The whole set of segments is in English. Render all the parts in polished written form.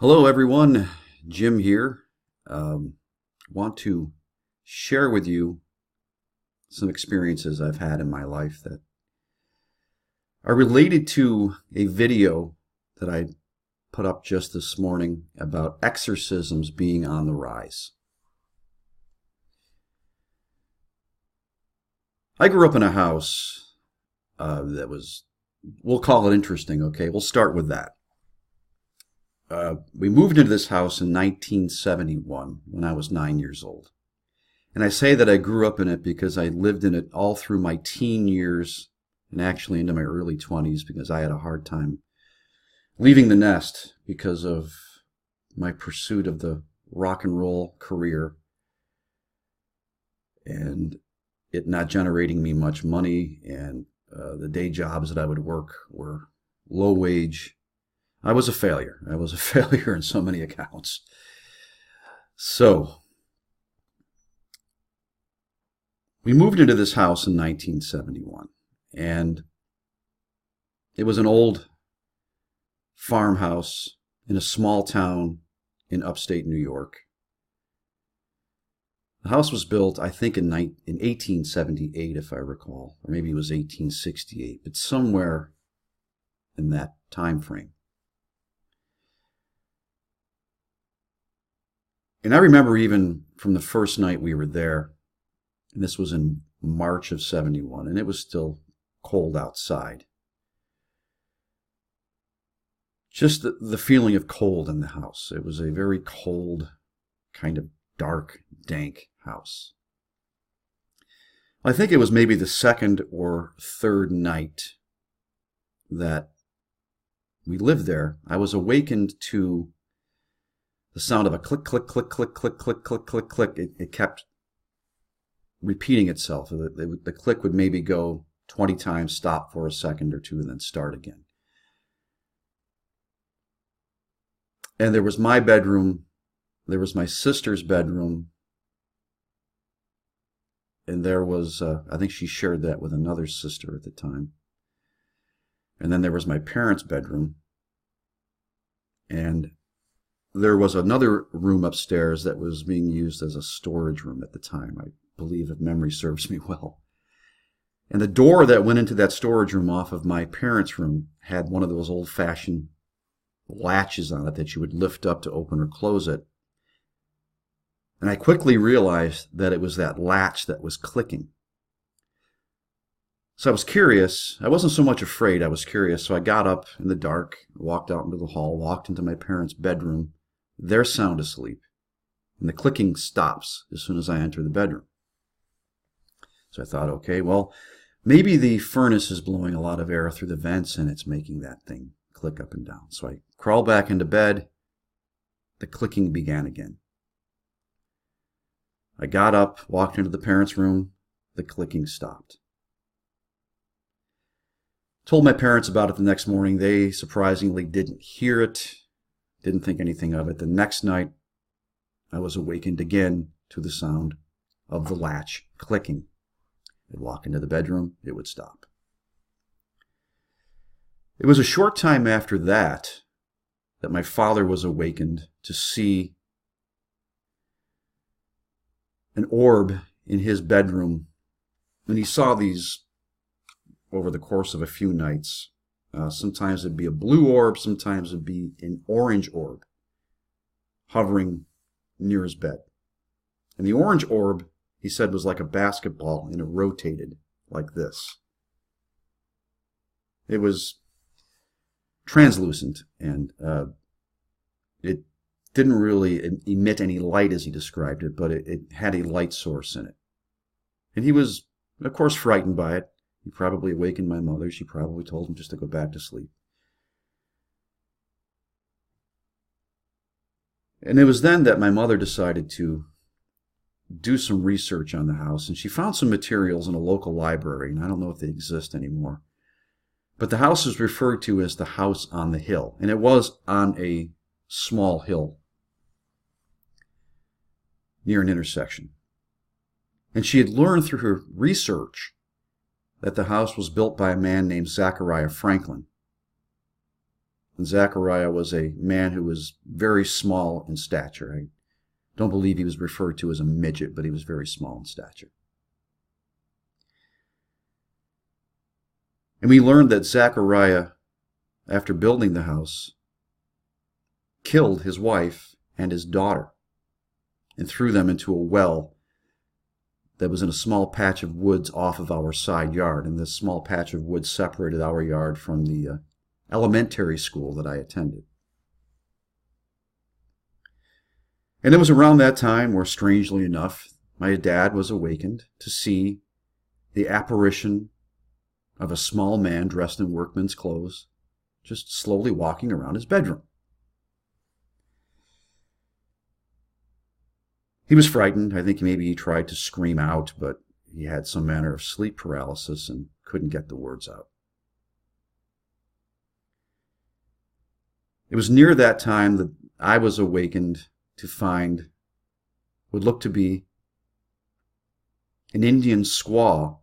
Hello, everyone. Jim here. Want to share with you some experiences I've had in my life that are related to a video that I put up just this morning about exorcisms being on the rise. I grew up in a house that was, we'll call it interesting, okay? We'll start with that. We moved into this house in 1971 when I was 9 years old. And I say that I grew up in it because I lived in it all through my teen years and actually into my early 20s because I had a hard time leaving the nest because of my pursuit of the rock and roll career and it not generating me much money, and the day jobs that I would work were low wage. I was a failure. I was a failure in so many accounts. So, we moved into this house in 1971, and it was an old farmhouse in a small town in upstate New York. The house was built, I think, in 1878, if I recall, or maybe it was 1868, but somewhere in that time frame. And I remember even from the first night we were there, and this was in March of 71, and it was still cold outside. Just the feeling of cold in the house. It was a very cold, kind of dark, dank house. I think it was maybe the second or third night that we lived there. I was awakened to the sound of a click, click, click, click, click, click, click, click, click. It kept repeating itself. The click would maybe go 20 times, stop for a second or two, and then start again. And there was my bedroom, there was my sister's bedroom, and there was, I think she shared that with another sister at the time. And then there was my parents' bedroom, and there was another room upstairs that was being used as a storage room at the time, I believe, if memory serves me well. And the door that went into that storage room off of my parents' room had one of those old-fashioned latches on it that you would lift up to open or close it. And I quickly realized that it was that latch that was clicking. So I was curious. I wasn't so much afraid. I was curious. So I got up in the dark, walked out into the hall, walked into my parents' bedroom. They're sound asleep. And the clicking stops as soon as I enter the bedroom. So I thought, okay, well, maybe the furnace is blowing a lot of air through the vents and it's making that thing click up and down. So I crawled back into bed. The clicking began again. I got up, walked into the parents' room. The clicking stopped. Told my parents about it the next morning. They surprisingly didn't hear it, didn't think anything of it. The next night, I was awakened again to the sound of the latch clicking. I'd walk into the bedroom, it would stop. It was a short time after that my father was awakened to see an orb in his bedroom, and he saw these over the course of a few nights. Sometimes it'd be a blue orb, sometimes it'd be an orange orb hovering near his bed. And the orange orb, he said, was like a basketball, and it rotated like this. It was translucent, and it didn't really emit any light as he described it, but it had a light source in it. And he was, of course, frightened by it. He probably awakened my mother. She probably told him just to go back to sleep. And it was then that my mother decided to do some research on the house, and she found some materials in a local library, and I don't know if they exist anymore. But the house is referred to as the house on the hill, and it was on a small hill near an intersection. And she had learned through her research that the house was built by a man named Zachariah Franklin. And Zechariah was a man who was very small in stature. I don't believe he was referred to as a midget, but he was very small in stature. And we learned that Zechariah, after building the house, killed his wife and his daughter and threw them into a well that was in a small patch of woods off of our side yard. And this small patch of woods separated our yard from the elementary school that I attended. And it was around that time where, strangely enough, my dad was awakened to see the apparition of a small man dressed in workman's clothes just slowly walking around his bedroom. He was frightened. I think maybe he tried to scream out, but he had some manner of sleep paralysis and couldn't get the words out. It was near that time that I was awakened to find what looked to be an Indian squaw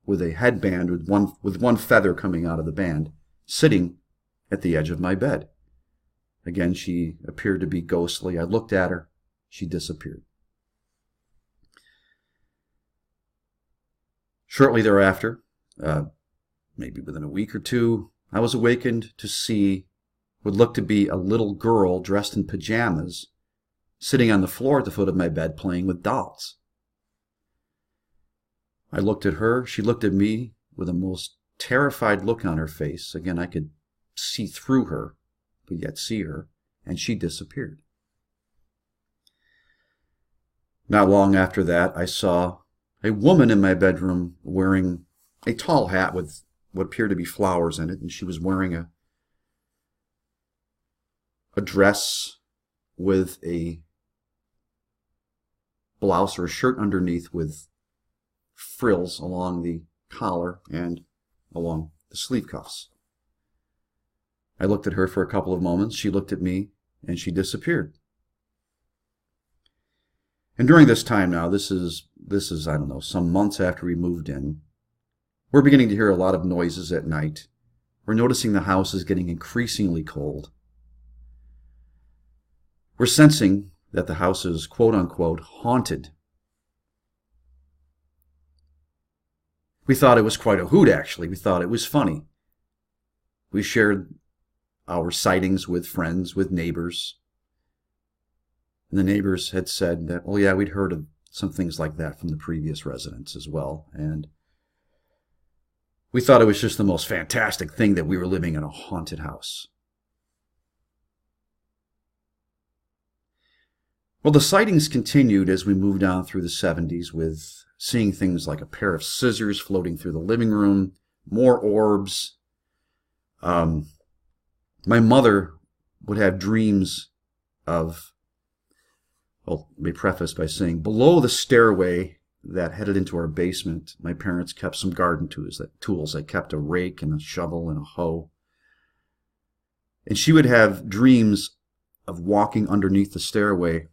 with a headband with one feather coming out of the band, sitting at the edge of my bed. Again, she appeared to be ghostly. I looked at her. She disappeared. Shortly thereafter, maybe within a week or two, I was awakened to see what looked to be a little girl dressed in pajamas sitting on the floor at the foot of my bed playing with dolls. I looked at her. She looked at me with a most terrified look on her face. Again, I could see through her, but yet see her, and she disappeared. Not long after that, I saw a woman in my bedroom wearing a tall hat with what appeared to be flowers in it, and she was wearing a dress with a blouse or a shirt underneath with frills along the collar and along the sleeve cuffs. I looked at her for a couple of moments. She looked at me, and she disappeared. And during this time now, this is I don't know, some months after we moved in, we're beginning to hear a lot of noises at night. We're noticing the house is getting increasingly cold. We're sensing that the house is, quote-unquote, haunted. We thought it was quite a hoot, actually. We thought it was funny. We shared our sightings with friends, with neighbors. And the neighbors had said that, well, yeah, we'd heard of some things like that from the previous residents as well. And we thought it was just the most fantastic thing that we were living in a haunted house. Well, the sightings continued as we moved on through the 70s with seeing things like a pair of scissors floating through the living room, more orbs. My mother would have dreams of, well, let me preface by saying, below the stairway that headed into our basement, my parents kept some garden tools. They kept a rake and a shovel and a hoe. And she would have dreams of walking underneath the stairway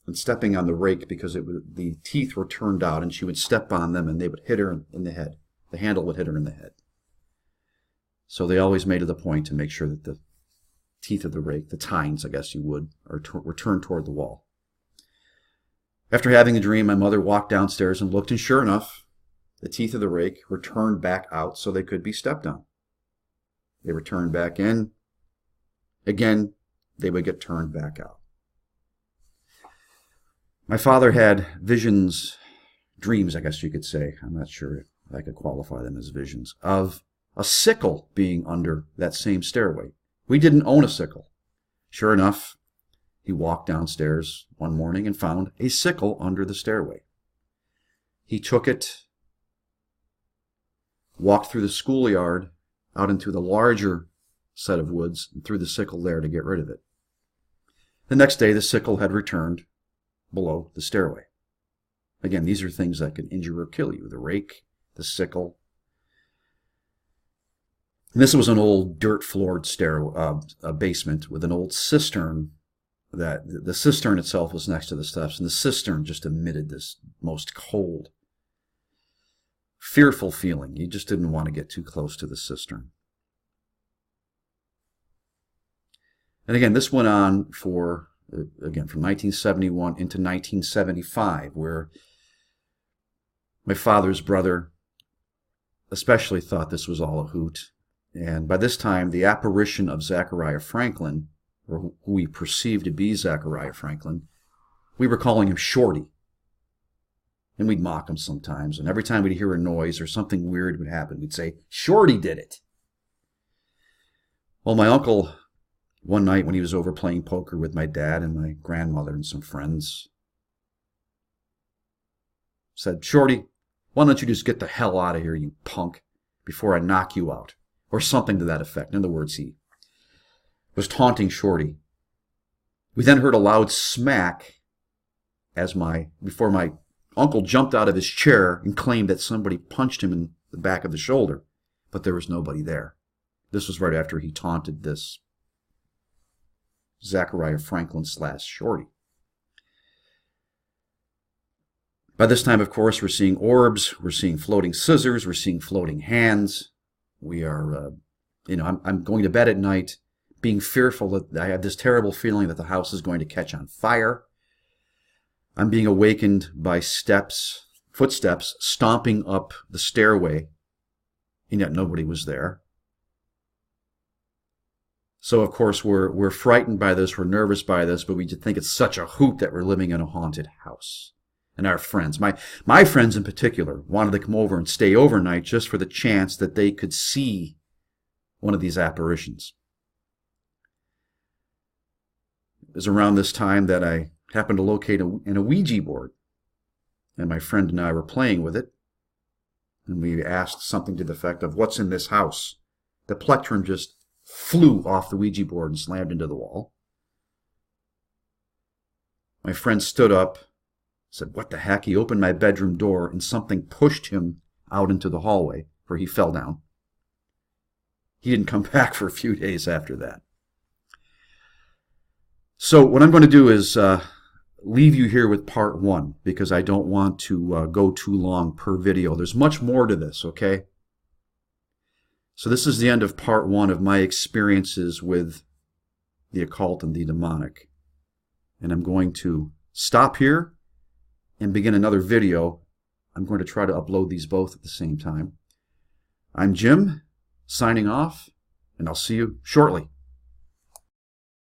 and stepping on the rake because the teeth were turned out, and she would step on them and they would hit her in the head. The handle would hit her in the head. So they always made it a point to make sure that the teeth of the rake, the tines, I guess you would, were turned toward the wall. After having the dream, my mother walked downstairs and looked, and sure enough, the teeth of the rake were turned back out so they could be stepped on. They were turned back in. Again, they would get turned back out. My father had visions, dreams, I guess you could say. I'm not sure if I could qualify them as visions, of a sickle being under that same stairway. We didn't own a sickle. Sure enough, he walked downstairs one morning and found a sickle under the stairway. He took it, walked through the schoolyard, out into the larger set of woods, and threw the sickle there to get rid of it. The next day, the sickle had returned below the stairway. Again, these are things that can injure or kill you. The rake, the sickle. And this was an old dirt-floored basement with an old cistern. That the cistern itself was next to the steps, and the cistern just emitted this most cold, fearful feeling. You just didn't want to get too close to the cistern. And again, this went on for, again, from 1971 into 1975, where my father's brother especially thought this was all a hoot. And by this time, the apparition of Zachariah Franklin, or who we perceived to be Zachariah Franklin, we were calling him Shorty. And we'd mock him sometimes. And every time we'd hear a noise or something weird would happen, we'd say, Shorty did it. Well, my uncle, one night when he was over playing poker with my dad and my grandmother and some friends, said, Shorty, why don't you just get the hell out of here, you punk, before I knock you out? Or something to that effect. In other words, he was taunting Shorty. We then heard a loud smack before my uncle jumped out of his chair and claimed that somebody punched him in the back of the shoulder. But there was nobody there. This was right after he taunted this Zachariah Franklin / Shorty. By this time, of course, we're seeing orbs, we're seeing floating scissors, we're seeing floating hands. We are, I'm going to bed at night being fearful that I have this terrible feeling that the house is going to catch on fire. I'm being awakened by footsteps stomping up the stairway, and yet nobody was there. So, of course, we're frightened by this, we're nervous by this, but we just think it's such a hoot that we're living in a haunted house. And our friends, my friends in particular, wanted to come over and stay overnight just for the chance that they could see one of these apparitions. It was around this time that I happened to locate a Ouija board, and my friend and I were playing with it, and we asked something to the effect of, what's in this house? The plectrum just flew off the Ouija board and slammed into the wall. My friend stood up, said, what the heck? He opened my bedroom door, and something pushed him out into the hallway, where he fell down. He didn't come back for a few days after that. So what I'm going to do is leave you here with part 1, because I don't want to go too long per video. There's much more to this, okay? So this is the end of part 1 of my experiences with the occult and the demonic. And I'm going to stop here and begin another video. I'm going to try to upload these both at the same time. I'm Jim, signing off, and I'll see you shortly.